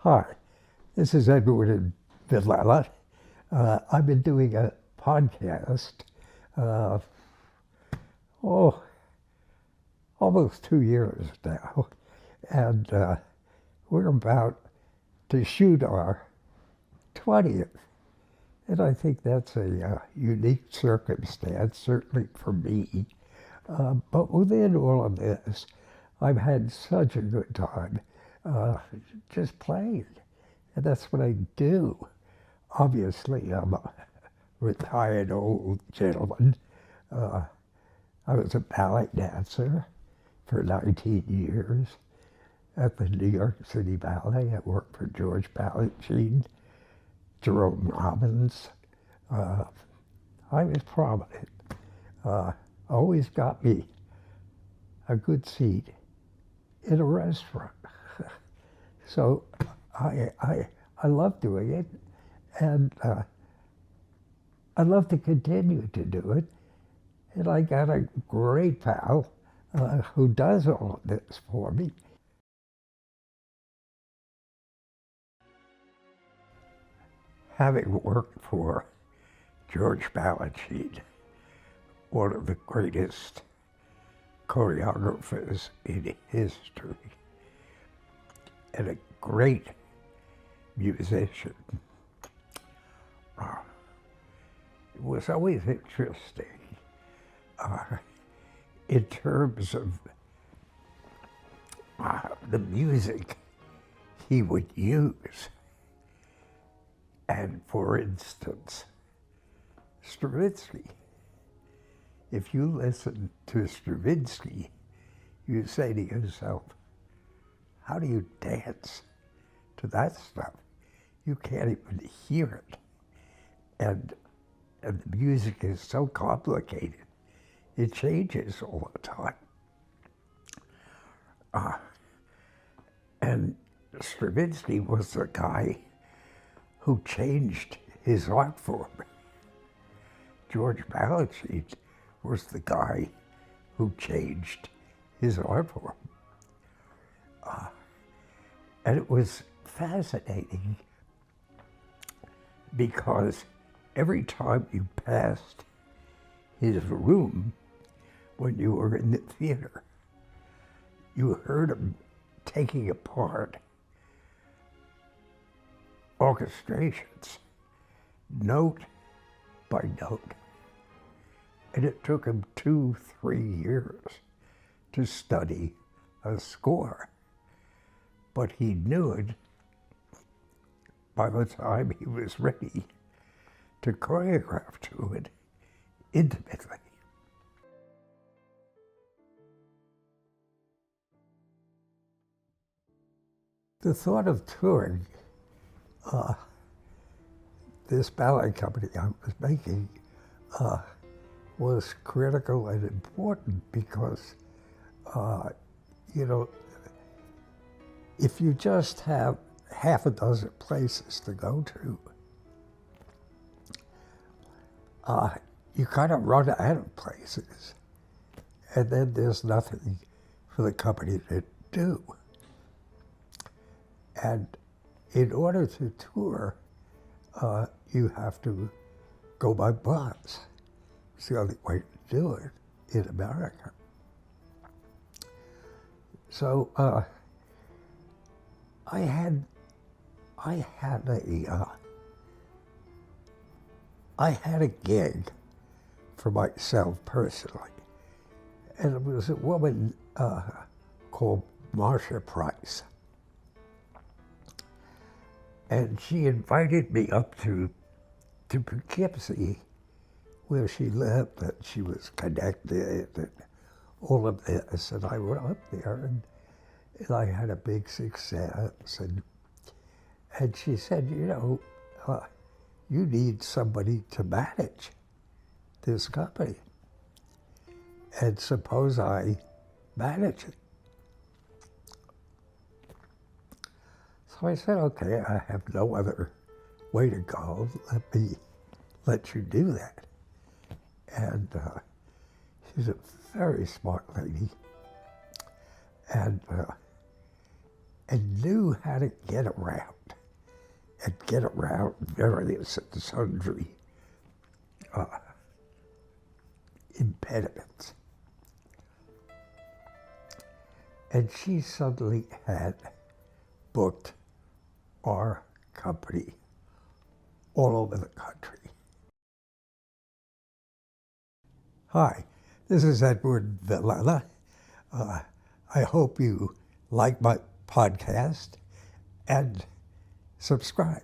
Hi, this is Edward Villella. I've been doing a podcast, uh, oh, almost 2 years now, and we're about to shoot our 20th. And I think that's a unique circumstance, certainly for me. But within all of this, I've had such a good time just playing. And that's what I do. Obviously, I'm a retired old gentleman. I was a ballet dancer for 19 years at the New York City Ballet. I worked for George Balanchine, Jerome Robbins. I was prominent. Always got me a good seat in a restaurant. So I love doing it, and I love to continue to do it. And I got a great pal who does all of this for me. Having worked for George Balanchine, one of the greatest choreographers in history, and a great musician, it was always interesting in terms of the music he would use. And for instance, Stravinsky. If you listen to Stravinsky, you say to yourself, how do you dance to that stuff? You can't even hear it. And the music is so complicated. It changes all the time. And Stravinsky was the guy who changed his art form. George Balanchine was the guy who changed his art form. And it was fascinating because every time you passed his room when you were in the theater, you heard him taking apart orchestrations, note by note. And it took him 2-3 years to study a score. But he knew it by the time he was ready to choreograph to it intimately. The thought of touring this ballet company I was making was critical and important because, you know, if you just have half a dozen places to go to, you kind of run out of places, and then there's nothing for the company to do. And in order to tour, you have to go by bus. It's the only way to do it in America. So I had a gig for myself personally, and it was a woman called Marcia Price. And she invited me up to Poughkeepsie, where she lived, and she was connected, and all of this. And I went up there, and I had a big success. And she said, you know, you need somebody to manage this company. And suppose I manage it. So I said, okay, I have no other way to go. Let me let you do that. And she's a very smart lady. And and knew how to get around various and sundry impediments. And she suddenly had booked our company all over the country. Hi, this is Edward Villella. I hope you like my podcast and subscribe.